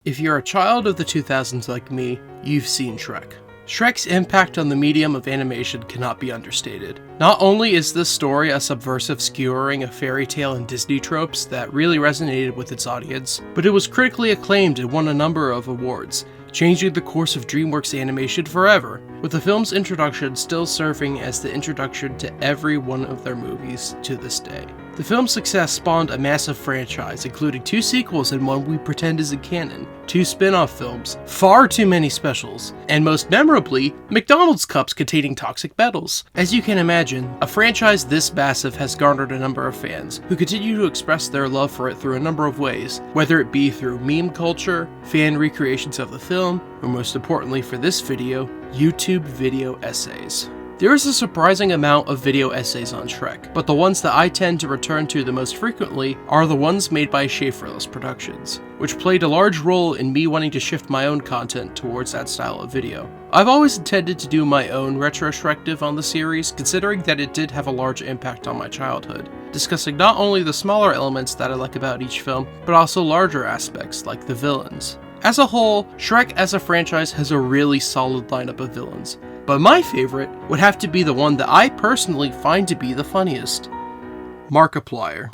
If you're a child of the 2000s like me, you've seen Shrek. Shrek's impact on the medium of animation cannot be understated. Not only is this story a subversive skewering of fairy tale and Disney tropes that really resonated with its audience, but it was critically acclaimed and won a number of awards, changing the course of Dreamworks animation forever, with the film's introduction still serving as the introduction to every one of their movies to this day. The film's success spawned a massive franchise, including 2 sequels and one we pretend isn't canon, 2 spin-off films, far too many specials, and most memorably, McDonald's cups containing toxic metals. As you can imagine, a franchise this massive has garnered a number of fans, who continue to express their love for it through a number of ways, whether it be through meme culture, fan recreations of the film, or most importantly for this video, YouTube video essays. There is a surprising amount of video essays on Shrek, but the ones that I tend to return to the most frequently are the ones made by Schaeferless Productions, which played a large role in me wanting to shift my own content towards that style of video. I've always intended to do my own retrospective on the series, considering that it did have a large impact on my childhood, discussing not only the smaller elements that I like about each film, but also larger aspects like the villains. As a whole, Shrek as a franchise has a really solid lineup of villains, but my favorite would have to be the one that I personally find to be the funniest. Markiplier.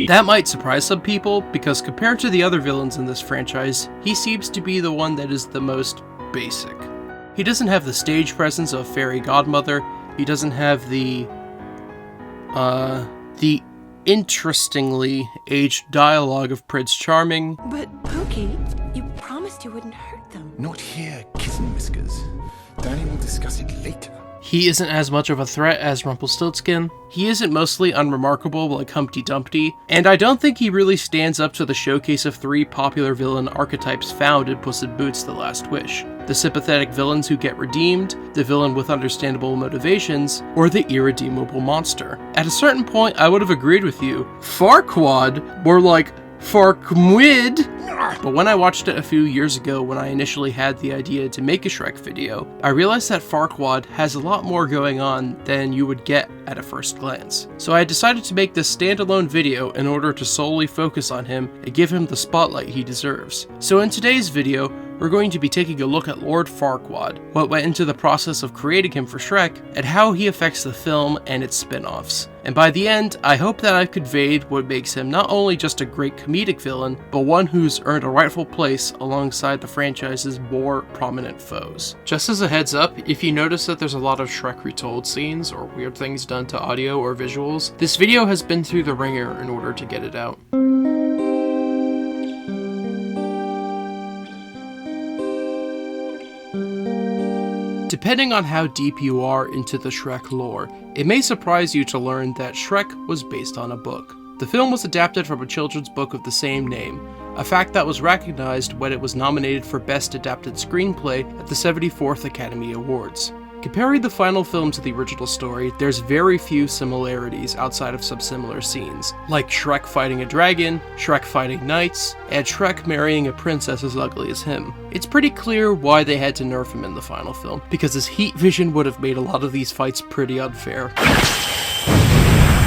That might surprise some people, because compared to the other villains in this franchise, he seems to be the one that is the most basic. He doesn't have the stage presence of Fairy Godmother, he doesn't have the interestingly aged dialogue of Prince Charming. But, Pookie, you promised you wouldn't hurt them. Not here, Kitten Whiskers. Danny will discuss it later. He isn't as much of a threat as Rumpelstiltskin. He isn't mostly unremarkable like Humpty Dumpty, and I don't think he really stands up to the showcase of 3 popular villain archetypes found in Puss in Boots: The Last Wish. The sympathetic villains who get redeemed, the villain with understandable motivations, or the irredeemable monster. At a certain point, I would have agreed with you. Farquaad, more like Farquaad. But when I watched it a few years ago when I initially had the idea to make a Shrek video, I realized that Farquaad has a lot more going on than you would get at a first glance. So I decided to make this standalone video in order to solely focus on him and give him the spotlight he deserves. So in today's video, we're going to be taking a look at Lord Farquaad, what went into the process of creating him for Shrek, and how he affects the film and its spin-offs. And by the end, I hope that I've conveyed what makes him not only just a great comedic villain, but one who's earned a rightful place alongside the franchise's more prominent foes. Just as a heads up, if you notice that there's a lot of Shrek Retold scenes or weird things done to audio or visuals, this video has been through the ringer in order to get it out. Depending on how deep you are into the Shrek lore, it may surprise you to learn that Shrek was based on a book. The film was adapted from a children's book of the same name, a fact that was recognized when it was nominated for Best Adapted Screenplay at the 74th Academy Awards. Comparing the final film to the original story, there's very few similarities outside of some similar scenes, like Shrek fighting a dragon, Shrek fighting knights, and Shrek marrying a princess as ugly as him. It's pretty clear why they had to nerf him in the final film, because his heat vision would have made a lot of these fights pretty unfair.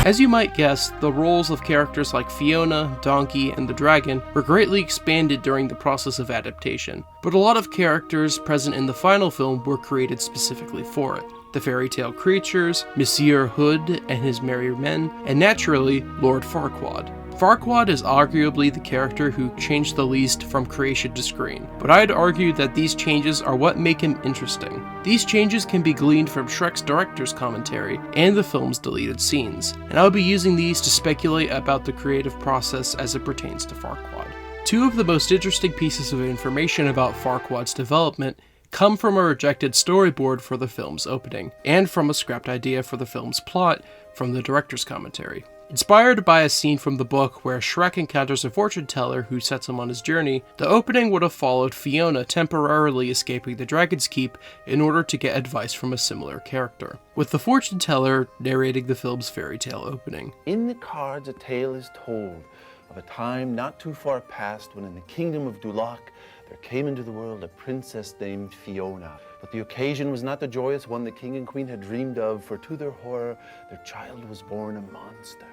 As you might guess, the roles of characters like Fiona, Donkey, and the Dragon were greatly expanded during the process of adaptation, but a lot of characters present in the final film were created specifically for it. The fairy tale creatures, Monsieur Hood and his merry men, and naturally, Lord Farquaad. Farquaad is arguably the character who changed the least from creation to screen, but I'd argue that these changes are what make him interesting. These changes can be gleaned from Shrek's director's commentary and the film's deleted scenes, and I'll be using these to speculate about the creative process as it pertains to Farquaad. 2 of the most interesting pieces of information about Farquaad's development come from a rejected storyboard for the film's opening, and from a scrapped idea for the film's plot from the director's commentary. Inspired by a scene from the book where Shrek encounters a fortune teller who sets him on his journey, the opening would have followed Fiona temporarily escaping the Dragon's Keep in order to get advice from a similar character, with the fortune teller narrating the film's fairy tale opening. In the cards a tale is told of a time not too far past when in the kingdom of Duloc there came into the world a princess named Fiona. But the occasion was not the joyous one the king and queen had dreamed of, for to their horror their child was born a monster.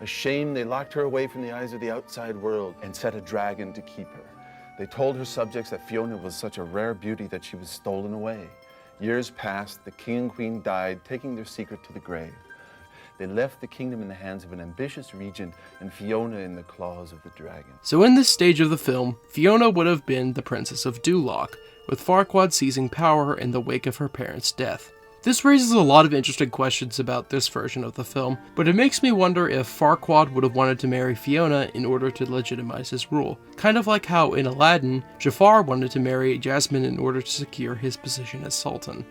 Ashamed, they locked her away from the eyes of the outside world and set a dragon to keep her. They told her subjects that Fiona was such a rare beauty that she was stolen away. Years passed, the king and queen died, taking their secret to the grave. They left the kingdom in the hands of an ambitious regent and Fiona in the claws of the dragon. So in this stage of the film, Fiona would have been the Princess of Duloc, with Farquaad seizing power in the wake of her parents' death. This raises a lot of interesting questions about this version of the film, but it makes me wonder if Farquaad would have wanted to marry Fiona in order to legitimize his rule. Kind of like how in Aladdin, Jafar wanted to marry Jasmine in order to secure his position as Sultan.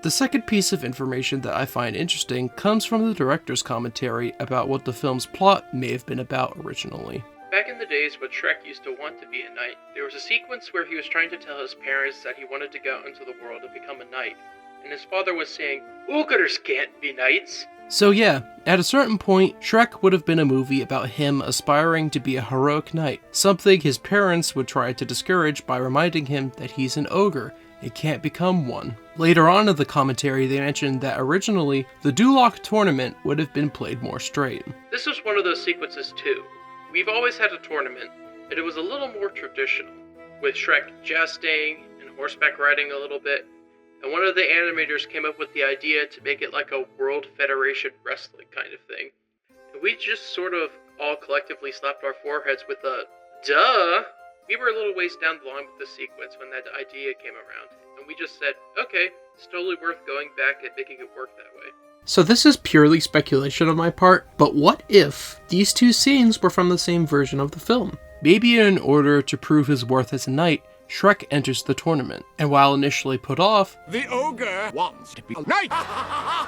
The second piece of information that I find interesting comes from the director's commentary about what the film's plot may have been about originally. Back in the days when Shrek used to want to be a knight, there was a sequence where he was trying to tell his parents that he wanted to go out into the world and become a knight, and his father was saying, "Ogres can't be knights." So yeah, at a certain point, Shrek would have been a movie about him aspiring to be a heroic knight, something his parents would try to discourage by reminding him that he's an ogre and can't become one. Later on in the commentary, they mentioned that originally, the Duloc tournament would have been played more straight. This was one of those sequences too. We've always had a tournament, but it was a little more traditional, with Shrek jesting and horseback riding a little bit, and one of the animators came up with the idea to make it like a World Federation wrestling kind of thing. And we just sort of all collectively slapped our foreheads with a, duh! We were a little ways down the line with the sequence when that idea came around, and we just said, okay, it's totally worth going back and making it work that way. So this is purely speculation on my part, but what if these two scenes were from the same version of the film? Maybe in order to prove his worth as a knight, Shrek enters the tournament, and while initially put off, The ogre wants to be a knight!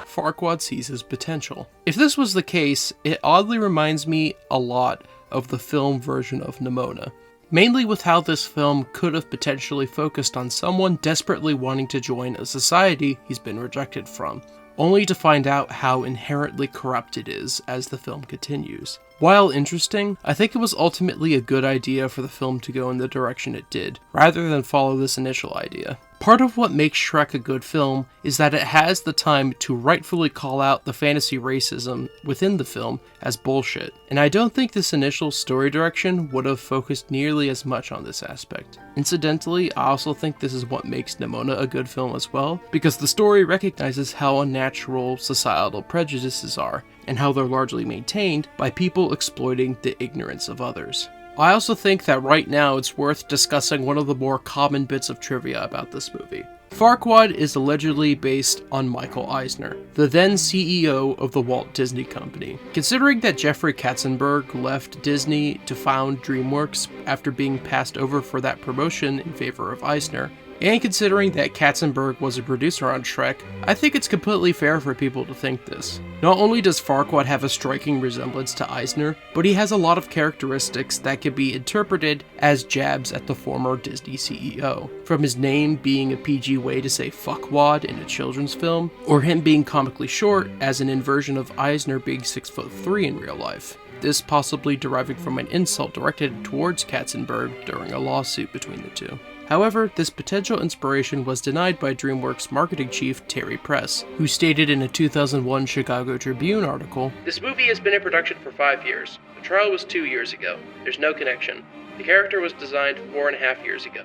Farquaad sees his potential. If this was the case, it oddly reminds me a lot of the film version of Nimona. Mainly with how this film could have potentially focused on someone desperately wanting to join a society he's been rejected from, only to find out how inherently corrupt it is as the film continues. While interesting, I think it was ultimately a good idea for the film to go in the direction it did, rather than follow this initial idea. Part of what makes Shrek a good film is that it has the time to rightfully call out the fantasy racism within the film as bullshit, and I don't think this initial story direction would have focused nearly as much on this aspect. Incidentally, I also think this is what makes Nimona a good film as well, because the story recognizes how unnatural societal prejudices are, and how they're largely maintained by people exploiting the ignorance of others. I also think that right now it's worth discussing one of the more common bits of trivia about this movie. Farquaad is allegedly based on Michael Eisner, the then CEO of the Walt Disney Company. Considering that Jeffrey Katzenburg left Disney to found Dreamworks after being passed over for that promotion in favor of Eisner, and considering that Katzenburg was a producer on Shrek, I think it's completely fair for people to think this. Not only does Farquaad have a striking resemblance to Eisner, but he has a lot of characteristics that can be interpreted as jabs at the former Disney CEO. From his name being a PG way to say fuckwad in a children's film, or him being comically short as an inversion of Eisner being 6'3" in real life. This possibly deriving from an insult directed towards Katzenburg during a lawsuit between the two. However, this potential inspiration was denied by DreamWorks marketing chief Terry Press, who stated in a 2001 Chicago Tribune article, "This movie has been in production for 5 years. The trial was 2 years ago. There's no connection. The character was designed 4.5 years ago.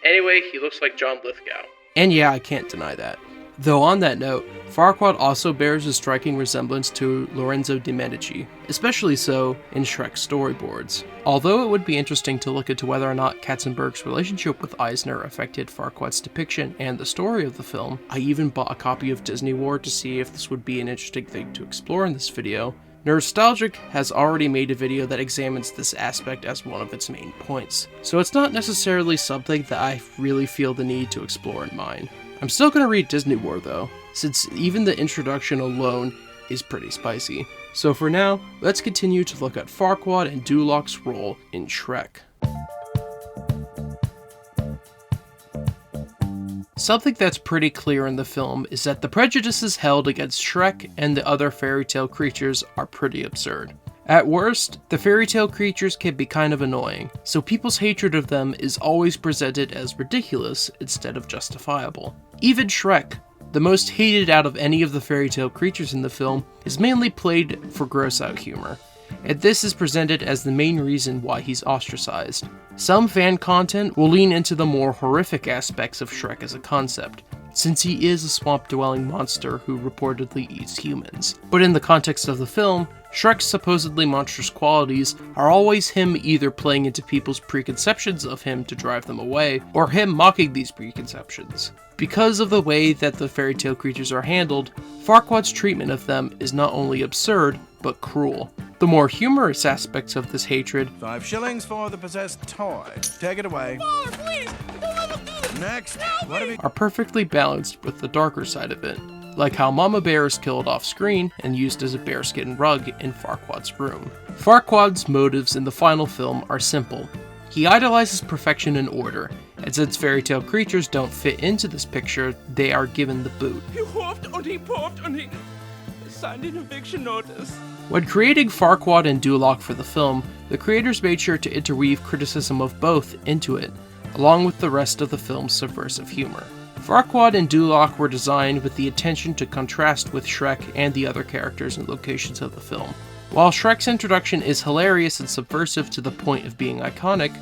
Anyway, he looks like John Lithgow." And yeah, I can't deny that. Though on that note, Farquaad also bears a striking resemblance to Lorenzo de' Medici, especially so in Shrek's storyboards. Although it would be interesting to look into whether or not Katzenberg's relationship with Eisner affected Farquaad's depiction and the story of the film, I even bought a copy of Disney War to see if this would be an interesting thing to explore in this video. Nerstalgic has already made a video that examines this aspect as one of its main points, so it's not necessarily something that I really feel the need to explore in mine. I'm still going to read Disney War though, since even the introduction alone is pretty spicy. So for now, let's continue to look at Farquaad and Duloc's role in Shrek. Something that's pretty clear in the film is that the prejudices held against Shrek and the other fairy tale creatures are pretty absurd. At worst, the fairy tale creatures can be kind of annoying, so people's hatred of them is always presented as ridiculous instead of justifiable. Even Shrek, the most hated out of any of the fairy tale creatures in the film, is mainly played for gross out humor, and this is presented as the main reason why he's ostracized. Some fan content will lean into the more horrific aspects of Shrek as a concept, since he is a swamp-dwelling monster who reportedly eats humans. But in the context of the film, Shrek's supposedly monstrous qualities are always him either playing into people's preconceptions of him to drive them away, or him mocking these preconceptions. Because of the way that the fairy tale creatures are handled, Farquaad's treatment of them is not only absurd, but cruel. The more humorous aspects of this hatred 5 shillings for the possessed toy. Take it away. Father, please! Don't let him do this! Next. What have you... are perfectly balanced with the darker side of it, like how Mama Bear is killed off screen and used as a bearskin rug in Farquaad's room. Farquaad's motives in the final film are simple. He idolizes perfection and order, and since fairy tale creatures don't fit into this picture, they are given the boot. He hoofed and he popped and he signed an eviction notice. When creating Farquaad and Duloc for the film, the creators made sure to interweave criticism of both into it, along with the rest of the film's subversive humor. Farquaad and Duloc were designed with the intention to contrast with Shrek and the other characters and locations of the film. While Shrek's introduction is hilarious and subversive to the point of being iconic,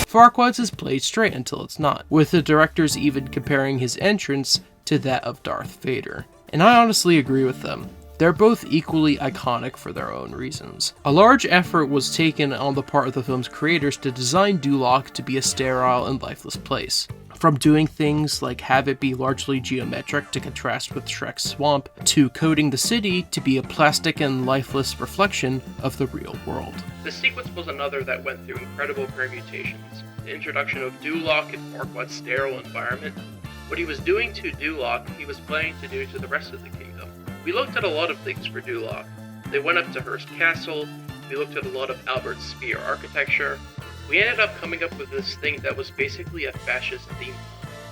Farquaad's is played straight until it's not, with the directors even comparing his entrance to that of Darth Vader. And I honestly agree with them. They're both equally iconic for their own reasons. A large effort was taken on the part of the film's creators to design Duloc to be a sterile and lifeless place. From doing things like have it be largely geometric to contrast with Shrek's swamp, to coding the city to be a plastic and lifeless reflection of the real world. This sequence was another that went through incredible permutations. The introduction of Duloc in Farquaad's sterile environment. What he was doing to Duloc, he was planning to do to the rest of the kingdom. We looked at a lot of things for Duloc. They went up to Hearst Castle, we looked at a lot of Albert's Spear architecture. We ended up coming up with this thing that was basically a fascist theme.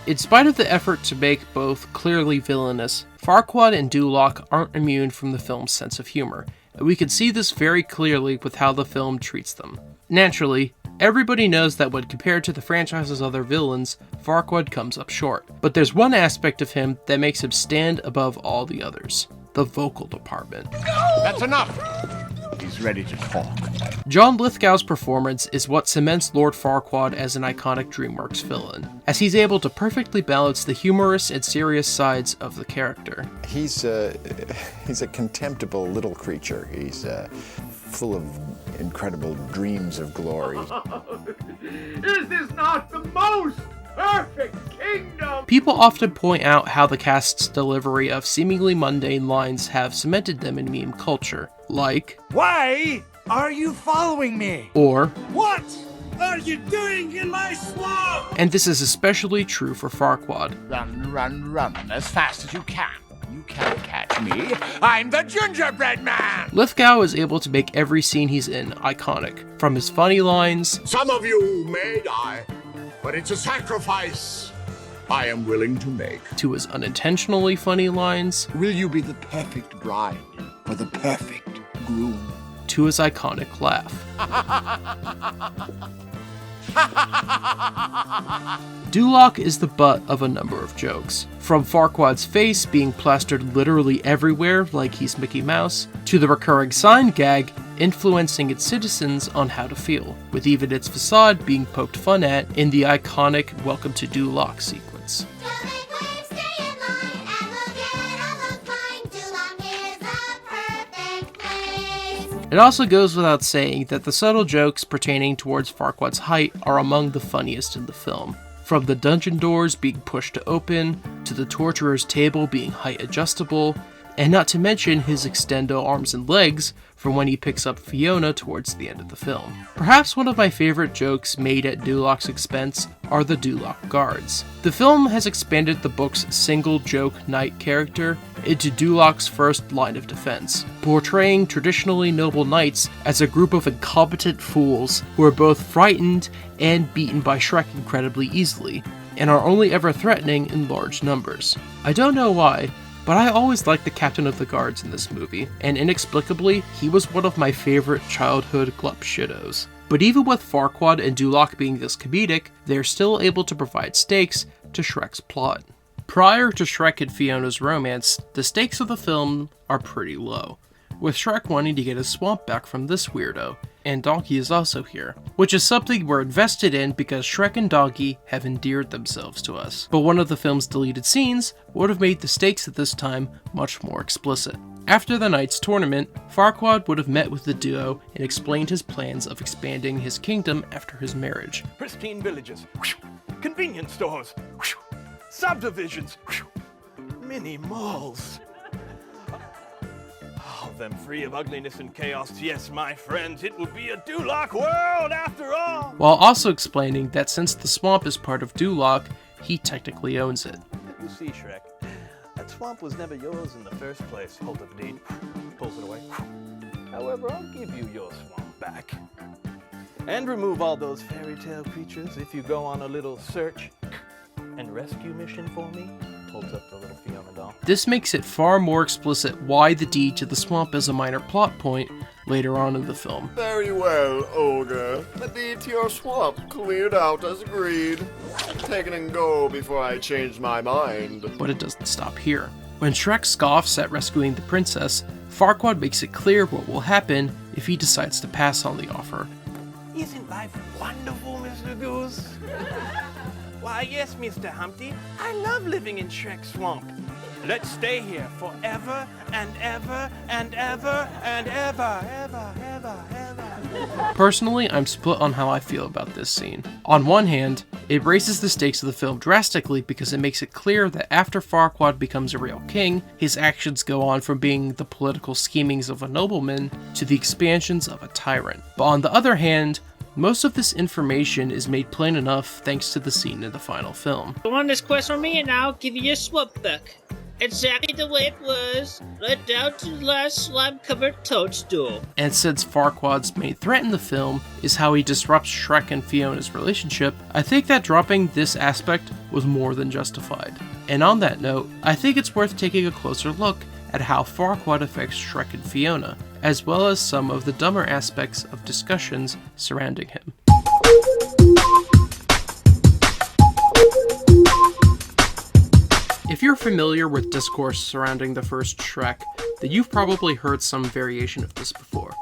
In spite of the effort to make both clearly villainous, Farquaad and Duloc aren't immune from the film's sense of humor, and we can see this very clearly with how the film treats them. Naturally, everybody knows that when compared to the franchise's other villains, Farquaad comes up short, but there's one aspect of him that makes him stand above all the others: the vocal department. That's enough! He's ready to talk. John Lithgow's performance is what cements Lord Farquaad as an iconic Dreamworks villain, as he's able to perfectly balance the humorous and serious sides of the character. He's a contemptible little creature. He's full of incredible dreams of glory. Is this not the most perfect kingdom? People often point out how the cast's delivery of seemingly mundane lines have cemented them in meme culture, like, Why are you following me? or, What are you doing in my swamp? and this is especially true for Farquaad. Run, run, run as fast as you can. You can't catch me. I'm the gingerbread man! Lithgow is able to make every scene he's in iconic, from his funny lines, Some of you may die, but it's a sacrifice I am willing to make. to his unintentionally funny lines, Will you be the perfect bride for the perfect groom? to his iconic laugh. Duloc is the butt of a number of jokes, from Farquaad's face being plastered literally everywhere like he's Mickey Mouse, to the recurring sign gag influencing its citizens on how to feel, with even its facade being poked fun at in the iconic Welcome to Duloc sequence. It also goes without saying that the subtle jokes pertaining towards Farquaad's height are among the funniest in the film. From the dungeon doors being pushed to open, to the torturer's table being height adjustable, and not to mention his extendo arms and legs from when he picks up Fiona towards the end of the film. Perhaps one of my favorite jokes made at Duloc's expense are the Duloc guards. The film has expanded the book's single joke knight character into Duloc's first line of defense, portraying traditionally noble knights as a group of incompetent fools who are both frightened and beaten by Shrek incredibly easily, and are only ever threatening in large numbers. I don't know why, but I always liked the captain of the guards in this movie, and inexplicably, he was one of my favorite childhood glup shittos. But even with Farquaad and Duloc being this comedic, they're still able to provide stakes to Shrek's plot. Prior to Shrek and Fiona's romance, the stakes of the film are pretty low, with Shrek wanting to get his swamp back from this weirdo, and Donkey is also here, which is something we're invested in because Shrek and Donkey have endeared themselves to us. But one of the film's deleted scenes would have made the stakes at this time much more explicit. After the night's tournament, Farquaad would have met with the duo and explained his plans of expanding his kingdom after his marriage. Pristine villages. Convenience stores. Subdivisions. Mini malls. Oh, them free of ugliness and chaos. Yes, my friends, it will be a Duloc world after all. While also explaining that since the swamp is part of Duloc, he technically owns it. You see, Shrek, that swamp was never yours in the first place. Hold up, deed. Pulls it away. However, I'll give you your swamp back. And remove all those fairy tale creatures if you go on a little search and rescue mission for me. Holds up the little Fiona doll. This makes it far more explicit why the deed to the swamp is a minor plot point later on in the film. Very well, Ogre. The deed to your swamp cleared out as agreed. Take it and go before I change my mind. But it doesn't stop here. When Shrek scoffs at rescuing the princess, Farquaad makes it clear what will happen if he decides to pass on the offer. Isn't life wonderful, Mr. Goose? Why, yes, Mr. Humpty. I love living in Shrek Swamp. Let's stay here forever and ever and ever and ever. Personally, I'm split on how I feel about this scene. On one hand, it raises the stakes of the film drastically because it makes it clear that after Farquaad becomes a real king, his actions go on from being the political schemings of a nobleman to the expansions of a tyrant. But on the other hand, most of this information is made plain enough thanks to the scene in the final film. Go on this quest for me and I'll give you your swamp back. Exactly the way it was, right down to the last slime-covered toadstool. And since Farquaad's main threat in the film is how he disrupts Shrek and Fiona's relationship, I think that dropping this aspect was more than justified. And on that note, I think it's worth taking a closer look at how Farquaad affects Shrek and Fiona, as well as some of the dumber aspects of discussions surrounding him. If you're familiar with discourse surrounding the first Shrek, then you've probably heard some variation of this before.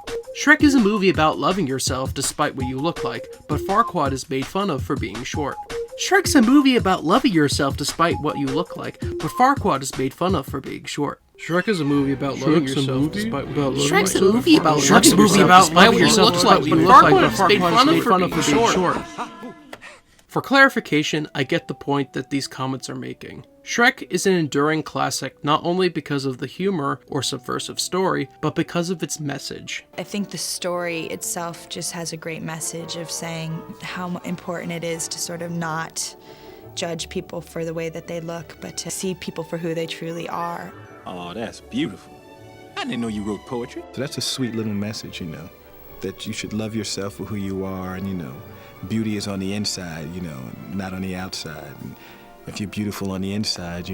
Shrek is a movie about loving yourself despite what you look like, but Farquaad is made fun of for being short. Shrek's a movie about loving yourself despite what you look like, but Farquaad is made fun of for being short. Shrek is a movie about loving yourself despite Shrek's a movie about loving yourself despite what you look like, but Farquaad is made fun of for being short. For clarification, I get the point that these comments are making. Shrek is an enduring classic not only because of the humor or subversive story, but because of its message. I think the story itself just has a great message of saying how important it is to sort of not judge people for the way that they look, but to see people for who they truly are. Oh, that's beautiful. I didn't know you wrote poetry. So that's a sweet little message, that you should love yourself for who you are, and, beauty is on the inside, not on the outside. And if you're beautiful on the inside,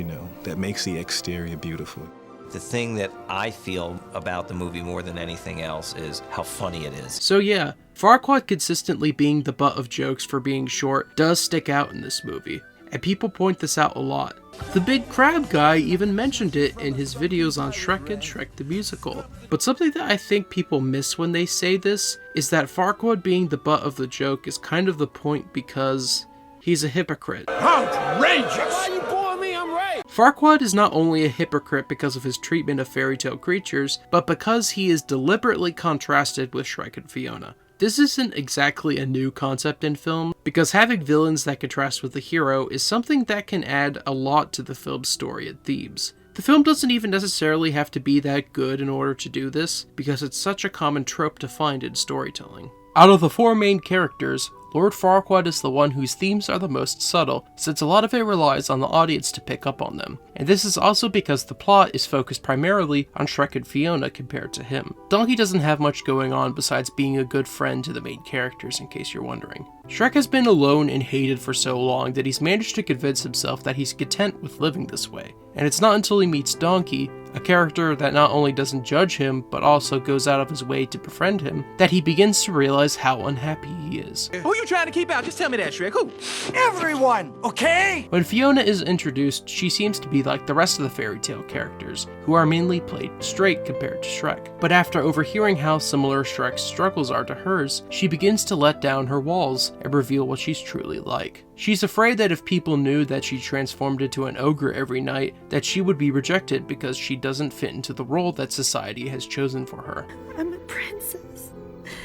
that makes the exterior beautiful. The thing that I feel about the movie more than anything else is how funny it is. So yeah, Farquaad consistently being the butt of jokes for being short does stick out in this movie, and people point this out a lot. The Big Crab guy even mentioned it in his videos on Shrek and Shrek the Musical. But something that I think people miss when they say this is that Farquaad being the butt of the joke is kind of the point because he's a hypocrite. Outrageous! You bore me, I'm right! Farquaad is not only a hypocrite because of his treatment of fairy tale creatures, but because he is deliberately contrasted with Shrek and Fiona. This isn't exactly a new concept in film, because having villains that contrast with the hero is something that can add a lot to the film's story and themes. The film doesn't even necessarily have to be that good in order to do this, because it's such a common trope to find in storytelling. Out of the four main characters, Lord Farquaad is the one whose themes are the most subtle, since a lot of it relies on the audience to pick up on them. And this is also because the plot is focused primarily on Shrek and Fiona compared to him. Donkey doesn't have much going on besides being a good friend to the main characters, in case you're wondering. Shrek has been alone and hated for so long that he's managed to convince himself that he's content with living this way. And it's not until he meets Donkey, a character that not only doesn't judge him, but also goes out of his way to befriend him, that he begins to realize how unhappy he is. Who you trying to keep out? Just tell me that, Shrek. Who? Everyone, okay? When Fiona is introduced, she seems to be like the rest of the fairy tale characters, who are mainly played straight compared to Shrek. But after overhearing how similar Shrek's struggles are to hers, she begins to let down her walls and reveal what she's truly like. She's afraid that if people knew that she transformed into an ogre every night, that she would be rejected because she doesn't fit into the role that society has chosen for her. I'm a princess,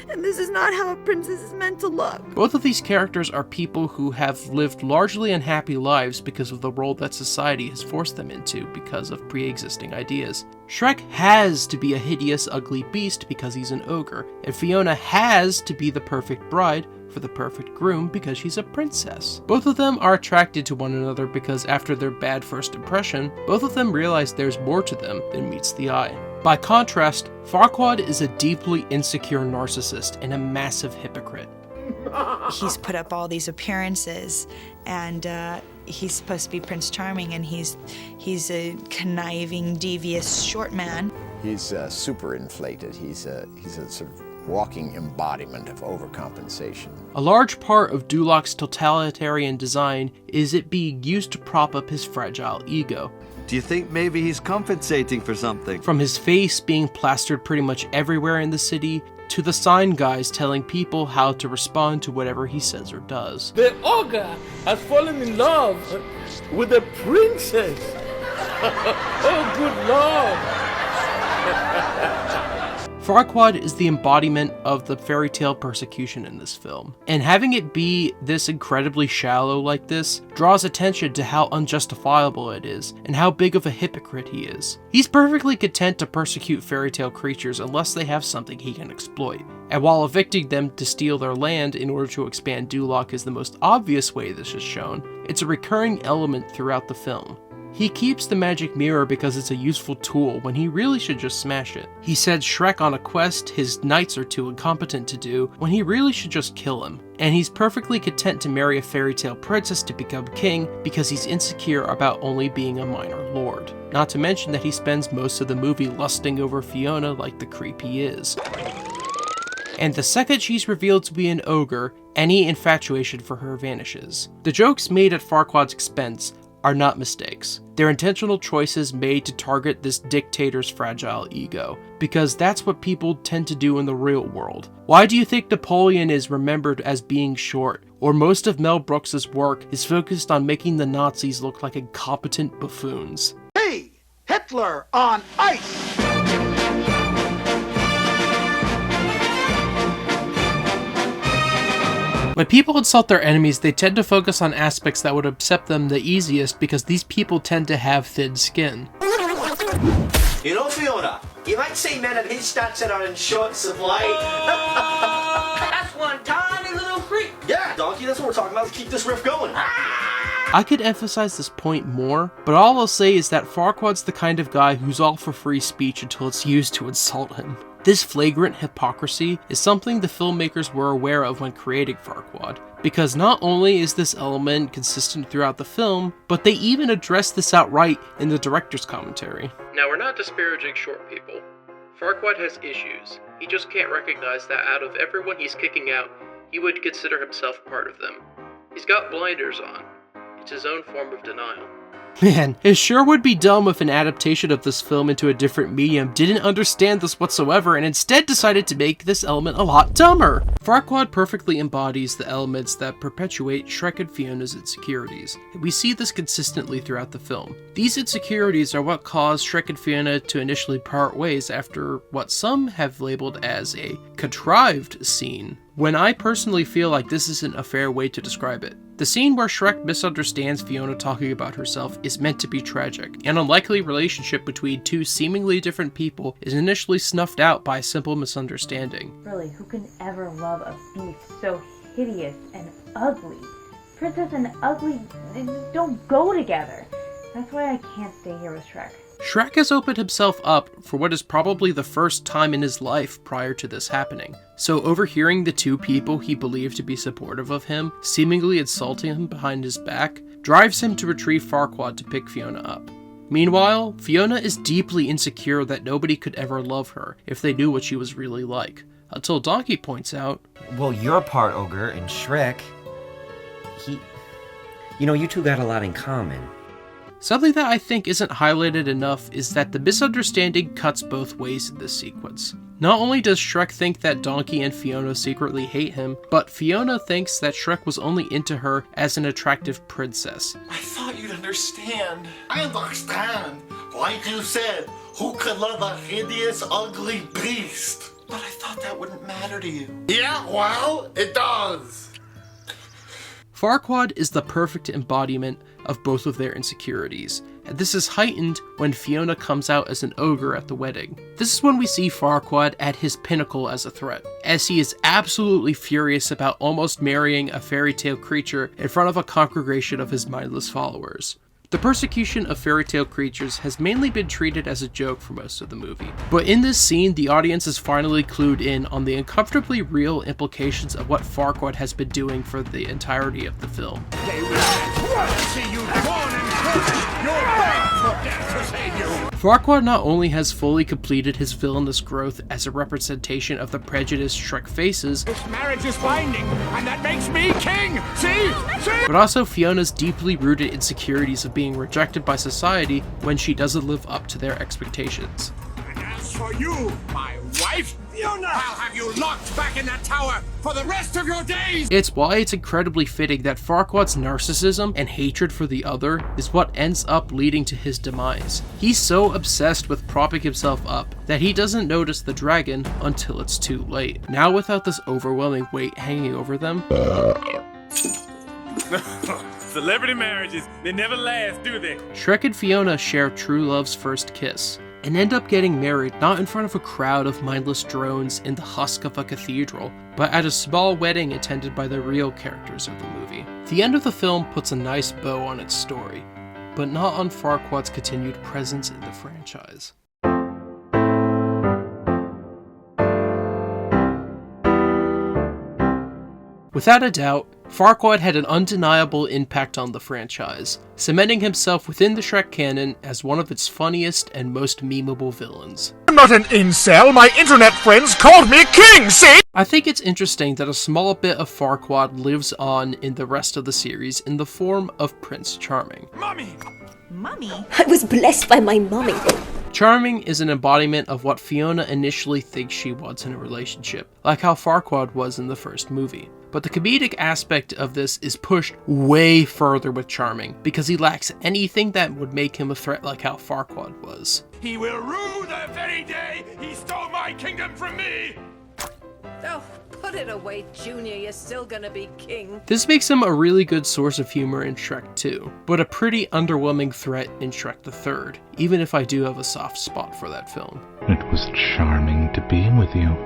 and this is not how a princess is meant to look. Both of these characters are people who have lived largely unhappy lives because of the role that society has forced them into because of pre-existing ideas. Shrek has to be a hideous, ugly beast because he's an ogre, and Fiona has to be the perfect bride for the perfect groom because she's a princess. Both of them are attracted to one another because after their bad first impression, both of them realize there's more to them than meets the eye. By contrast, Farquaad is a deeply insecure narcissist and a massive hypocrite. He's put up all these appearances, and he's supposed to be Prince Charming, and he's a conniving, devious short man. He's super inflated. He's a sort of walking embodiment of overcompensation. A large part of Duloc's totalitarian design is it being used to prop up his fragile ego. Do you think maybe he's compensating for something? From his face being plastered pretty much everywhere in the city, to the sign guys telling people how to respond to whatever he says or does. The ogre has fallen in love with a princess. Oh, good Lord. Farquaad is the embodiment of the fairy tale persecution in this film, and having it be this incredibly shallow like this draws attention to how unjustifiable it is and how big of a hypocrite he is. He's perfectly content to persecute fairy tale creatures unless they have something he can exploit, and while evicting them to steal their land in order to expand Duloc is the most obvious way this is shown, it's a recurring element throughout the film. He keeps the magic mirror because it's a useful tool when he really should just smash it. He sends Shrek on a quest his knights are too incompetent to do when he really should just kill him. And he's perfectly content to marry a fairy tale princess to become king because he's insecure about only being a minor lord. Not to mention that he spends most of the movie lusting over Fiona like the creep he is. And the second she's revealed to be an ogre, any infatuation for her vanishes. The jokes made at Farquaad's expense are not mistakes. They're intentional choices made to target this dictator's fragile ego, because that's what people tend to do in the real world. Why do you think Napoleon is remembered as being short, or most of Mel Brooks's work is focused on making the Nazis look like incompetent buffoons? Hey, Hitler on ice! When people insult their enemies, they tend to focus on aspects that would upset them the easiest because these people tend to have thin skin. You know, Fiona, you might say men of his stature are in short supply. That's one tiny little creep. Yeah, donkey, that's what we're talking about. Let's keep this riff going. I could emphasize this point more, but all I'll say is that Farquaad's the kind of guy who's all for free speech until it's used to insult him. This flagrant hypocrisy is something the filmmakers were aware of when creating Farquaad, because not only is this element consistent throughout the film, but they even address this outright in the director's commentary. Now, we're not disparaging short people. Farquaad has issues. He just can't recognize that out of everyone he's kicking out, he would consider himself part of them. He's got blinders on. It's his own form of denial. Man, it sure would be dumb if an adaptation of this film into a different medium didn't understand this whatsoever and instead decided to make this element a lot dumber. Farquaad perfectly embodies the elements that perpetuate Shrek and Fiona's insecurities, and we see this consistently throughout the film. These insecurities are what caused Shrek and Fiona to initially part ways after what some have labeled as a contrived scene, when I personally feel like this isn't a fair way to describe it. The scene where Shrek misunderstands Fiona talking about herself is meant to be tragic. An unlikely relationship between two seemingly different people is initially snuffed out by a simple misunderstanding. Really, who can ever love a beast so hideous and ugly? Princess and ugly, they just don't go together. That's why I can't stay here with Shrek. Shrek has opened himself up for what is probably the first time in his life prior to this happening. So overhearing the two people he believed to be supportive of him seemingly insulting him behind his back drives him to retrieve Farquaad to pick Fiona up. Meanwhile, Fiona is deeply insecure that nobody could ever love her if they knew what she was really like. Until Donkey points out, well, you're part ogre, and Shrek, you two got a lot in common. Something that I think isn't highlighted enough is that the misunderstanding cuts both ways in this sequence. Not only does Shrek think that Donkey and Fiona secretly hate him, but Fiona thinks that Shrek was only into her as an attractive princess. I thought you'd understand. I understand. Like you said, who could love a hideous, ugly beast? But I thought that wouldn't matter to you. Yeah, well, it does. Farquaad is the perfect embodiment of both of their insecurities, and this is heightened when Fiona comes out as an ogre at the wedding. This is when we see Farquaad at his pinnacle as a threat, as he is absolutely furious about almost marrying a fairy tale creature in front of a congregation of his mindless followers. The persecution of fairy tale creatures has mainly been treated as a joke for most of the movie, but in this scene the audience is finally clued in on the uncomfortably real implications of what Farquaad has been doing for the entirety of the film. Farquaad not only has fully completed his villainous growth as a representation of the prejudice Shrek faces, This marriage is binding, and that makes me king! See? but also Fiona's deeply rooted insecurities of being rejected by society when she doesn't live up to their expectations. And as for you, my wife, Fiona, I'll have you locked back in that tower for the rest of your days! It's why it's incredibly fitting that Farquaad's narcissism and hatred for the other is what ends up leading to his demise. He's so obsessed with propping himself up that he doesn't notice the dragon until it's too late. Now without this overwhelming weight hanging over them, Celebrity marriages, they never last, do they? Shrek and Fiona share true love's first kiss, and end up getting married not in front of a crowd of mindless drones in the husk of a cathedral, but at a small wedding attended by the real characters of the movie. The end of the film puts a nice bow on its story, but not on Farquaad's continued presence in the franchise. Without a doubt, Farquaad had an undeniable impact on the franchise, cementing himself within the Shrek canon as one of its funniest and most memeable villains. I'm not an incel, my internet friends called me king, see? I think it's interesting that a small bit of Farquaad lives on in the rest of the series in the form of Prince Charming. Mommy! Mummy? I was blessed by my mommy. Charming is an embodiment of what Fiona initially thinks she wants in a relationship, like how Farquaad was in the first movie. But the comedic aspect of this is pushed way further with Charming, because he lacks anything that would make him a threat like how Farquaad was. He will rue the very day he stole my kingdom from me! Oh, put it away, Junior. You're still gonna be king. This makes him a really good source of humor in Shrek 2, but a pretty underwhelming threat in Shrek the Third, even if I do have a soft spot for that film. It was charming to be with you.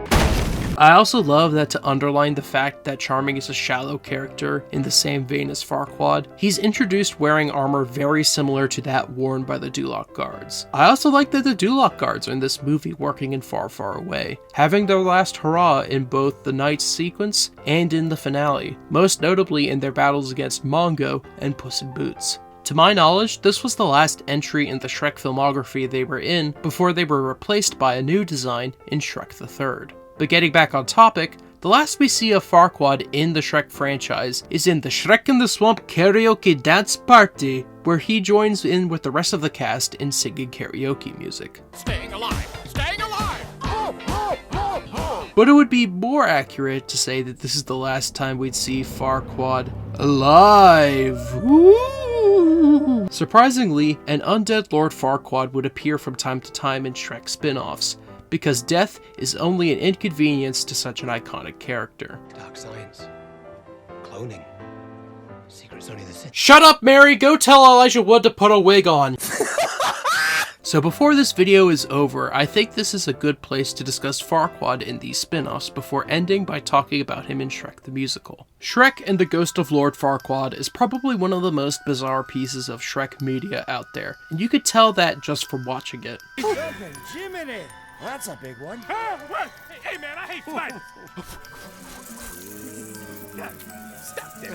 I also love that to underline the fact that Charming is a shallow character in the same vein as Farquaad, he's introduced wearing armor very similar to that worn by the Duloc guards. I also like that the Duloc guards are in this movie working in Far, Far Away, having their last hurrah in both the Night sequence and in the finale, most notably in their battles against Mongo and Puss in Boots. To my knowledge, this was the last entry in the Shrek filmography they were in before they were replaced by a new design in Shrek the Third. But getting back on topic, the last we see of Farquaad in the Shrek franchise is in the Shrek in the Swamp karaoke dance party, where he joins in with the rest of the cast in singing karaoke music. Staying alive! Staying alive! But it would be more accurate to say that this is the last time we'd see Farquaad alive. Woo! Surprisingly, an undead Lord Farquaad would appear from time to time in Shrek spin-offs, because death is only an inconvenience to such an iconic character. Dark science. Cloning. Secrets only the Sith. Shut up, Mary! Go tell Elijah Wood to put a wig on! So before this video is over, I think this is a good place to discuss Farquaad in these spin-offs before ending by talking about him in Shrek the Musical. Shrek and the Ghost of Lord Farquaad is probably one of the most bizarre pieces of Shrek media out there, and you could tell that just from watching it. Jiminy! That's a big one. Hey man, I hate fun!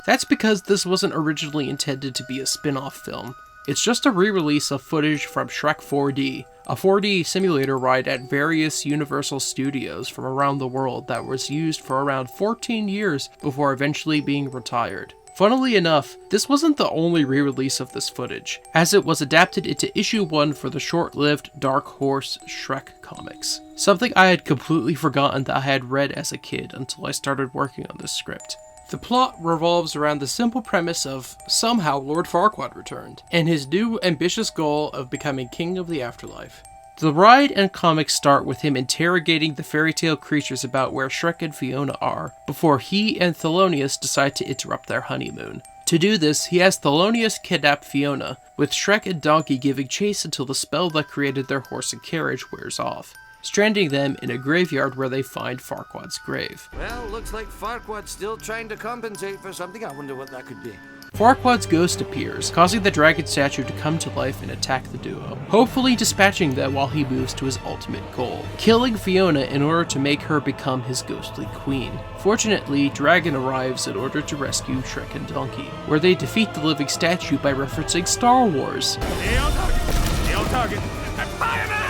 That's because this wasn't originally intended to be a spin-off film. It's just a re-release of footage from Shrek 4D, a 4D simulator ride at various Universal studios from around the world that was used for around 14 years before eventually being retired. Funnily enough, this wasn't the only re-release of this footage, as it was adapted into issue 1 for the short-lived Dark Horse Shrek comics. Something I had completely forgotten that I had read as a kid until I started working on this script. The plot revolves around the simple premise of somehow Lord Farquaad returned, and his new ambitious goal of becoming king of the afterlife. The ride and comics start with him interrogating the fairy tale creatures about where Shrek and Fiona are, before he and Thelonious decide to interrupt their honeymoon. To do this, he has Thelonious kidnap Fiona, with Shrek and Donkey giving chase until the spell that created their horse and carriage wears off, stranding them in a graveyard where they find Farquaad's grave. Well, looks like Farquaad's still trying to compensate for something. I wonder what that could be. Farquaad's ghost appears, causing the dragon statue to come to life and attack the duo, hopefully dispatching them while he moves to his ultimate goal, killing Fiona in order to make her become his ghostly queen. Fortunately, Dragon arrives in order to rescue Shrek and Donkey, where they defeat the living statue by referencing Star Wars. Stay on target, and fire now!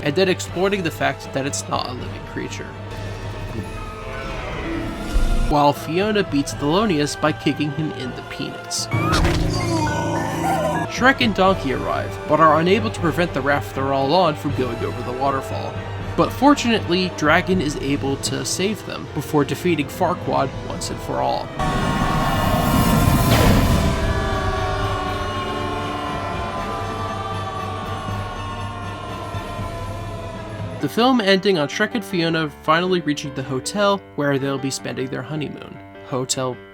And then exploiting the fact that it's not a living creature. While Fiona beats Thelonious by kicking him in the penis. Shrek and Donkey arrive, but are unable to prevent the raft they're all on from going over the waterfall. But fortunately, Dragon is able to save them before defeating Farquaad once and for all. The film ending on Shrek and Fiona finally reaching the hotel where they'll be spending their honeymoon.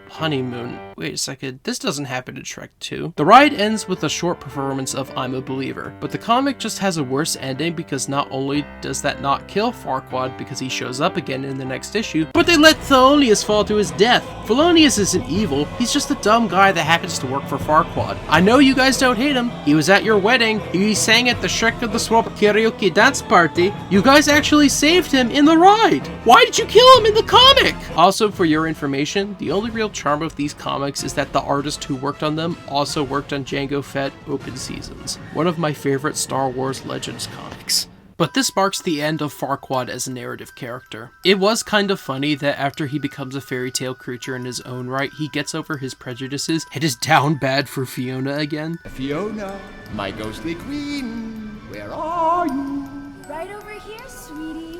Honeymoon. Wait a second, this doesn't happen in Shrek 2. The ride ends with a short performance of I'm a Believer, but the comic just has a worse ending because not only does that not kill Farquaad because he shows up again in the next issue, but they let Thelonious fall to his death. Thelonious isn't evil, he's just a dumb guy that happens to work for Farquaad. I know you guys don't hate him, he was at your wedding, he sang at the Shrek of the Swamp karaoke dance party. You guys actually saved him in the ride! Why did you kill him in the comic? Also, for your information, the only real charm of these comics is that the artist who worked on them also worked on Jango Fett Open Seasons, one of my favorite Star Wars Legends comics. But this marks the end of Farquaad as a narrative character. It was kind of funny that after he becomes a fairy tale creature in his own right, he gets over his prejudices and is down bad for Fiona again. Fiona, my ghostly queen, where are you? Right over here, sweetie.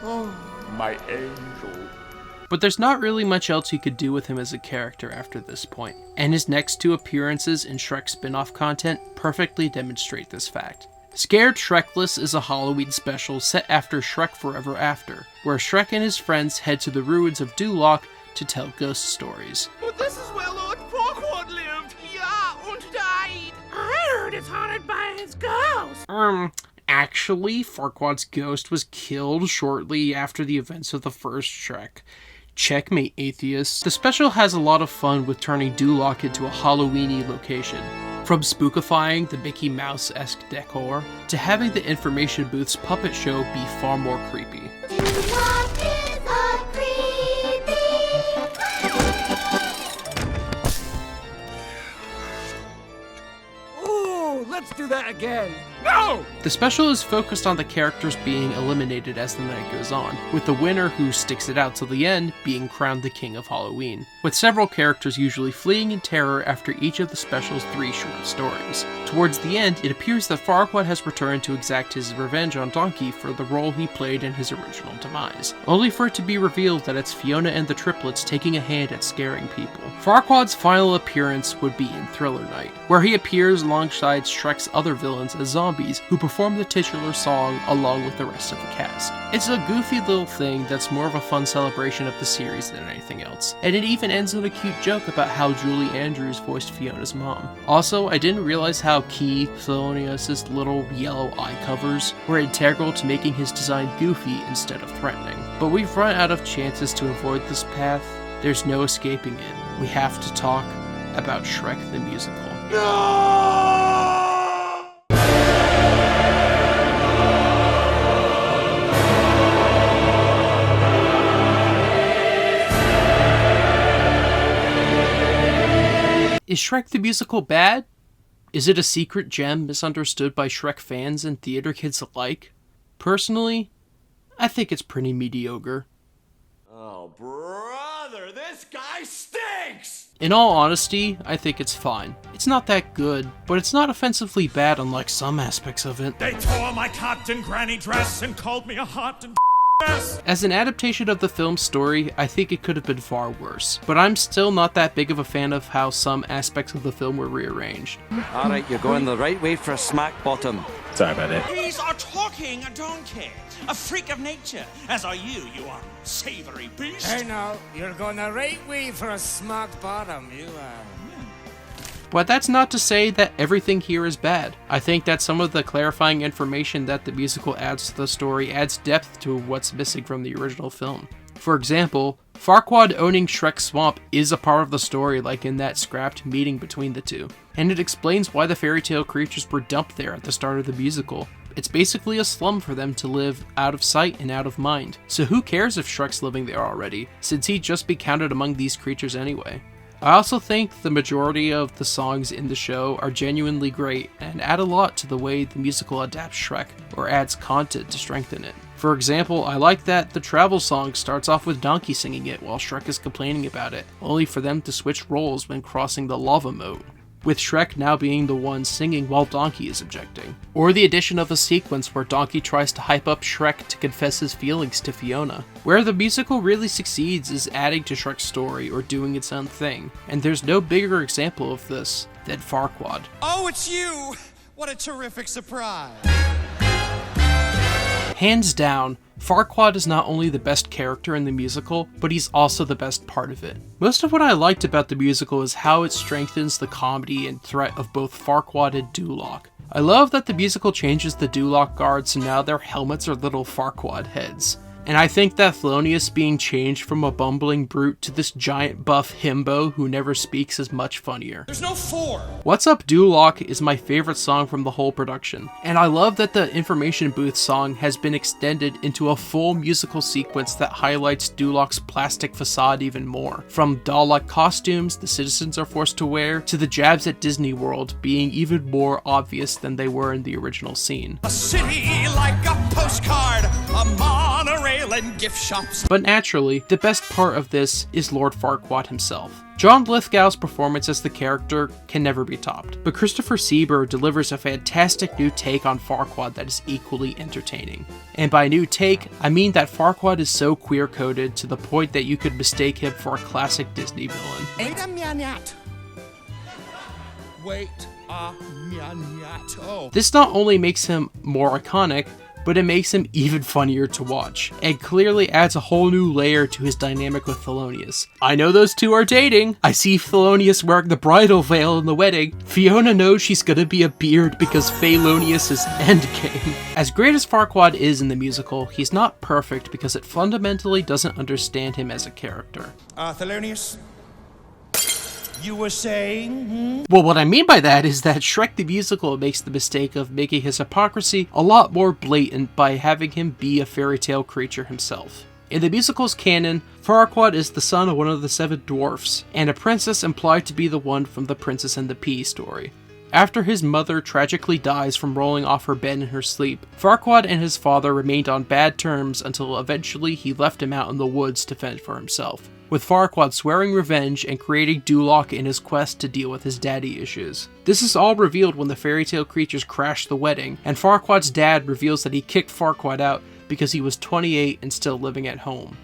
Oh, my angel. But there's not really much else you could do with him as a character after this point, and his next two appearances in Shrek spin-off content perfectly demonstrate this fact. Scared Shrekless is a Halloween special set after Shrek Forever After, where Shrek and his friends head to the ruins of Duloc to tell ghost stories. But this is where Lord Farquaad lived. Yeah, and died. I heard it's haunted by his ghost. Actually, Farquaad's ghost was killed shortly after the events of the first Shrek. Checkmate, atheists. The special has a lot of fun with turning Duloc into a Halloween-y location. From spookifying the Mickey Mouse-esque decor, to having the information booth's puppet show be far more creepy. Ooh, let's do that again. No! The special is focused on the characters being eliminated as the night goes on, with the winner who sticks it out till the end being crowned the king of Halloween, with several characters usually fleeing in terror after each of the special's 3 short stories. Towards the end, it appears that Farquaad has returned to exact his revenge on Donkey for the role he played in his original demise, only for it to be revealed that it's Fiona and the triplets taking a hand at scaring people. Farquaad's final appearance would be in Thriller Night, where he appears alongside Shrek's other villains as zombies who perform the titular song along with the rest of the cast. It's a goofy little thing that's more of a fun celebration of the series than anything else, and it even ends on a cute joke about how Julie Andrews voiced Fiona's mom. Also, I didn't realize how key Thelonious' little yellow eye covers were integral to making his design goofy instead of threatening. But we've run out of chances to avoid this path. There's no escaping it. We have to talk about Shrek the Musical. Is Shrek the Musical bad? Is it a secret gem misunderstood by Shrek fans and theater kids alike? Personally, I think it's pretty mediocre. Oh, brother, this guy stinks! In all honesty, I think it's fine. It's not that good, but it's not offensively bad unlike some aspects of it. They tore my cotton granny dress and called me a hot and mess. As an adaptation of the film's story, I think it could have been far worse, but I'm still not that big of a fan of how some aspects of the film were rearranged. Alright, you're going the right way for a smack bottom. Sorry about it. He's a talking donkey, a freak of nature, as are you unsavory beast. Hey now, you're going the right way for a smack bottom, you are. But that's not to say that everything here is bad. I think that some of the clarifying information that the musical adds to the story adds depth to what's missing from the original film. For example, Farquaad owning Shrek's swamp is a part of the story, like in that scrapped meeting between the two. And it explains why the fairy tale creatures were dumped there at the start of the musical. It's basically a slum for them to live out of sight and out of mind. So who cares if Shrek's living there already, since he'd just be counted among these creatures anyway. I also think the majority of the songs in the show are genuinely great and add a lot to the way the musical adapts Shrek, or adds content to strengthen it. For example, I like that the travel song starts off with Donkey singing it while Shrek is complaining about it, only for them to switch roles when crossing the lava moat, with Shrek now being the one singing while Donkey is objecting. Or the addition of a sequence where Donkey tries to hype up Shrek to confess his feelings to Fiona. Where the musical really succeeds is adding to Shrek's story or doing its own thing, and there's no bigger example of this than Farquaad. Oh, it's you! What a terrific surprise! Hands down, Farquaad is not only the best character in the musical, but he's also the best part of it. Most of what I liked about the musical is how it strengthens the comedy and threat of both Farquaad and Duloc. I love that the musical changes the Duloc guards so now their helmets are little Farquaad heads. And I think that Thelonious being changed from a bumbling brute to this giant buff himbo who never speaks is much funnier. There's no 4! What's Up Duloc is my favorite song from the whole production, and I love that the information booth song has been extended into a full musical sequence that highlights Duloc's plastic facade even more. From doll-like costumes the citizens are forced to wear, to the jabs at Disney World being even more obvious than they were in the original scene. A city like a postcard, a monorail and gift shops. But naturally, the best part of this is Lord Farquaad himself. John Lithgow's performance as the character can never be topped, but Christopher Sieber delivers a fantastic new take on Farquaad that is equally entertaining. And by new take, I mean that Farquaad is so queer-coded to the point that you could mistake him for a classic Disney villain. Ain't a minute. Wait a minute. Oh. This not only makes him more iconic, but it makes him even funnier to watch, and clearly adds a whole new layer to his dynamic with Thelonious. I know those two are dating. I see Thelonious wearing the bridal veil in the wedding. Fiona knows she's gonna be a beard because Thelonious is endgame. As great as Farquaad is in the musical, he's not perfect because it fundamentally doesn't understand him as a character. Thelonious? You were saying? Well, what I mean by that is that Shrek the Musical makes the mistake of making his hypocrisy a lot more blatant by having him be a fairy tale creature himself. In the musical's canon, Farquaad is the son of one of the 7 dwarfs, and a princess implied to be the one from the Princess and the Pea story. After his mother tragically dies from rolling off her bed in her sleep, Farquaad and his father remained on bad terms until eventually he left him out in the woods to fend for himself, with Farquaad swearing revenge and creating Duloc in his quest to deal with his daddy issues. This is all revealed when the fairy tale creatures crash the wedding, and Farquaad's dad reveals that he kicked Farquaad out because he was 28 and still living at home.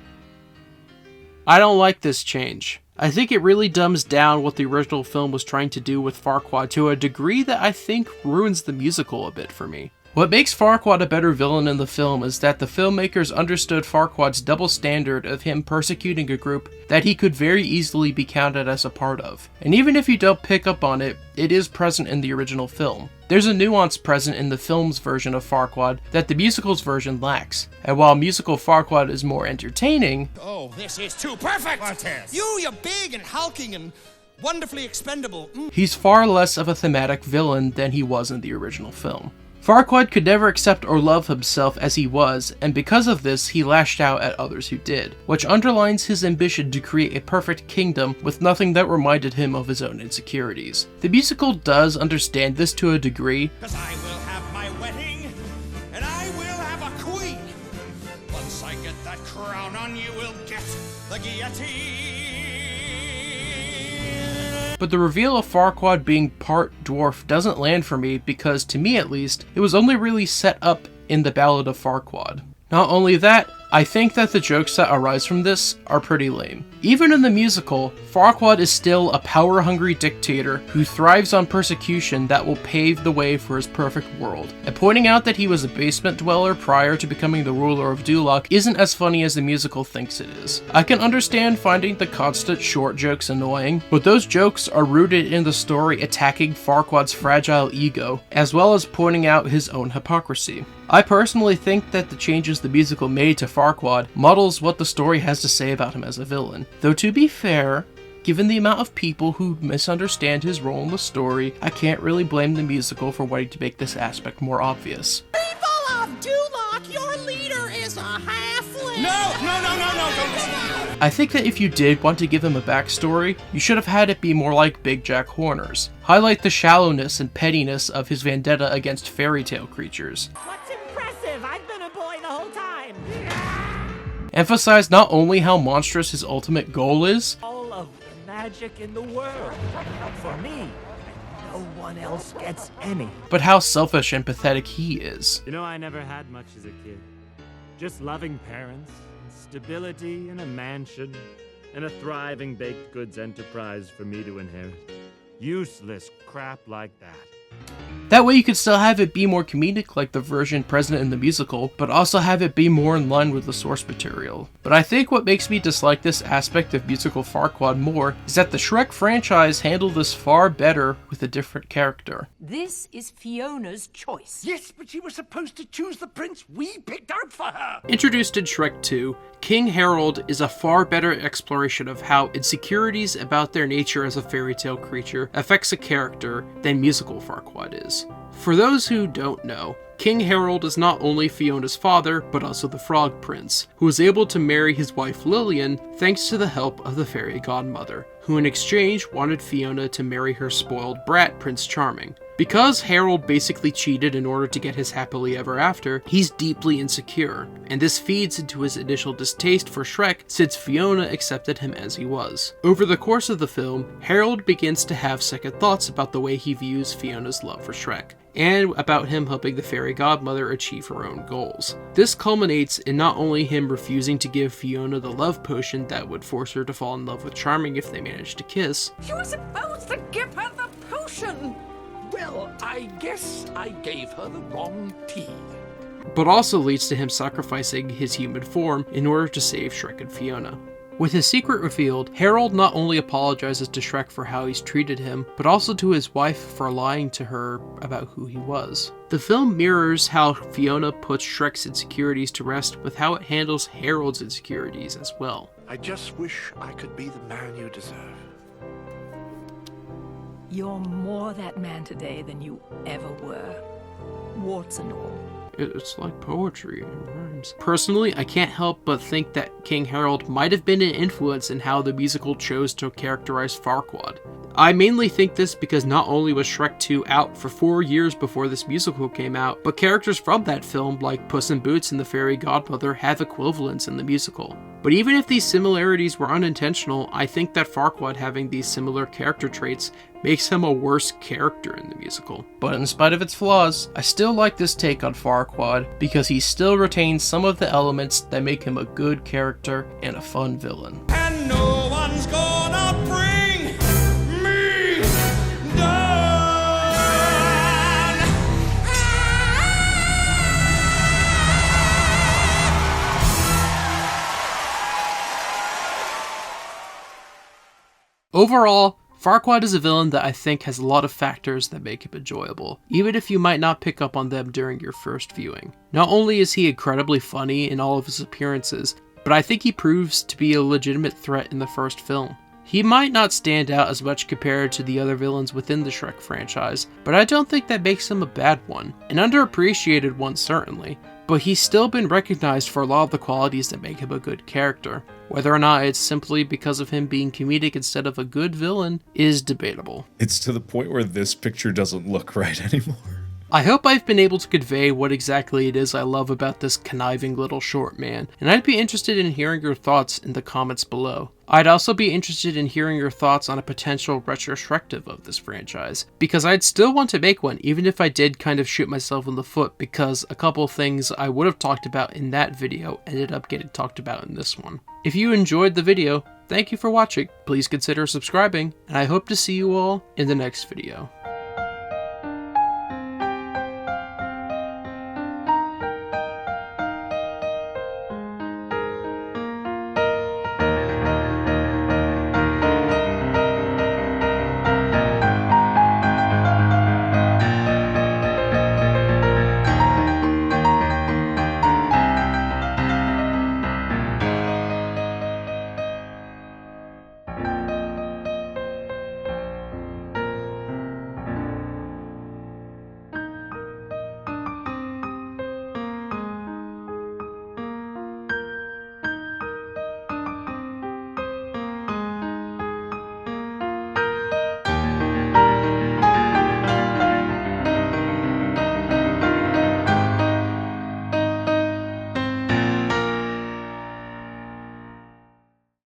I don't like this change. I think it really dumbs down what the original film was trying to do with Farquaad to a degree that I think ruins the musical a bit for me. What makes Farquaad a better villain in the film is that the filmmakers understood Farquaad's double standard of him persecuting a group that he could very easily be counted as a part of. And even if you don't pick up on it, it is present in the original film. There's a nuance present in the film's version of Farquaad that the musical's version lacks. And while musical Farquaad is more entertaining... Oh, this is too perfect! You're big and hulking and wonderfully expendable. He's far less of a thematic villain than he was in the original film. Farquaad could never accept or love himself as he was, and because of this, he lashed out at others who did, which underlines his ambition to create a perfect kingdom with nothing that reminded him of his own insecurities. The musical does understand this to a degree, Cause I will have my wedding, and I will have a queen. Once I get that crown on, you will get the guillotine. but the reveal of Farquaad being part dwarf doesn't land for me because, to me at least, it was only really set up in the Ballad of Farquaad. Not only that, I think that the jokes that arise from this are pretty lame. Even in the musical, Farquaad is still a power-hungry dictator who thrives on persecution that will pave the way for his perfect world. And pointing out that he was a basement dweller prior to becoming the ruler of Duloc isn't as funny as the musical thinks it is. I can understand finding the constant short jokes annoying, but those jokes are rooted in the story attacking Farquaad's fragile ego, as well as pointing out his own hypocrisy. I personally think that the changes the musical made to Farquaad muddles what the story has to say about him as a villain. Though to be fair, given the amount of people who misunderstand his role in the story, I can't really blame the musical for wanting to make this aspect more obvious. People of Duloc, your leader is a halfling! No, don't listen to me. I think that if you did want to give him a backstory, you should have had it be more like Big Jack Horner's. Highlight the shallowness and pettiness of his vendetta against fairy tale creatures. What's impressive? I've been a boy the whole time! Emphasize not only how monstrous his ultimate goal is, All of the magic in the world. For me, no one else gets any. but how selfish and pathetic he is. You know, I never had much as a kid. Just loving parents, stability in a mansion, and a thriving baked goods enterprise for me to inherit. Useless crap like that. That way you could still have it be more comedic like the version present in the musical, but also have it be more in line with the source material. But I think what makes me dislike this aspect of musical Farquaad more is that the Shrek franchise handled this far better with a different character. This is Fiona's choice. Yes, but she was supposed to choose the prince we picked out for her. Introduced in Shrek 2, King Harold is a far better exploration of how insecurities about their nature as a fairy tale creature affects a character than musical Farquaad is. For those who don't know, King Harold is not only Fiona's father, but also the Frog Prince, who was able to marry his wife Lillian thanks to the help of the fairy godmother, who in exchange wanted Fiona to marry her spoiled brat Prince Charming. Because Harold basically cheated in order to get his happily ever after, he's deeply insecure, and this feeds into his initial distaste for Shrek since Fiona accepted him as he was. Over the course of the film, Harold begins to have second thoughts about the way he views Fiona's love for Shrek, and about him helping the fairy godmother achieve her own goals. This culminates in not only him refusing to give Fiona the love potion that would force her to fall in love with Charming if they managed to kiss. You were supposed to give her the potion! Well, I guess I gave her the wrong tea. But also leads to him sacrificing his human form in order to save Shrek and Fiona. With his secret revealed, Harold not only apologizes to Shrek for how he's treated him, but also to his wife for lying to her about who he was. The film mirrors how Fiona puts Shrek's insecurities to rest with how it handles Harold's insecurities as well. I just wish I could be the man you deserve. You're more that man today than you ever were. Warts and all. It's like poetry and rhymes. Personally, I can't help but think that King Harold might have been an influence in how the musical chose to characterize Farquaad. I mainly think this because not only was Shrek 2 out for 4 years before this musical came out, but characters from that film like Puss in Boots and the Fairy Godmother have equivalents in the musical. But even if these similarities were unintentional, I think that Farquaad having these similar character traits makes him a worse character in the musical. But in spite of its flaws, I still like this take on Farquaad because he still retains some of the elements that make him a good character and a fun villain. And no one's gonna bring me down. Overall, Farquaad is a villain that I think has a lot of factors that make him enjoyable, even if you might not pick up on them during your first viewing. Not only is he incredibly funny in all of his appearances, but I think he proves to be a legitimate threat in the first film. He might not stand out as much compared to the other villains within the Shrek franchise, but I don't think that makes him a bad one. An underappreciated one certainly, but he's still been recognized for a lot of the qualities that make him a good character. Whether or not it's simply because of him being comedic instead of a good villain is debatable. It's to the point where this picture doesn't look right anymore. I hope I've been able to convey what exactly it is I love about this conniving little short man, and I'd be interested in hearing your thoughts in the comments below. I'd also be interested in hearing your thoughts on a potential retrospective of this franchise, because I'd still want to make one even if I did kind of shoot myself in the foot because a couple things I would have talked about in that video ended up getting talked about in this one. If you enjoyed the video, thank you for watching, please consider subscribing, and I hope to see you all in the next video.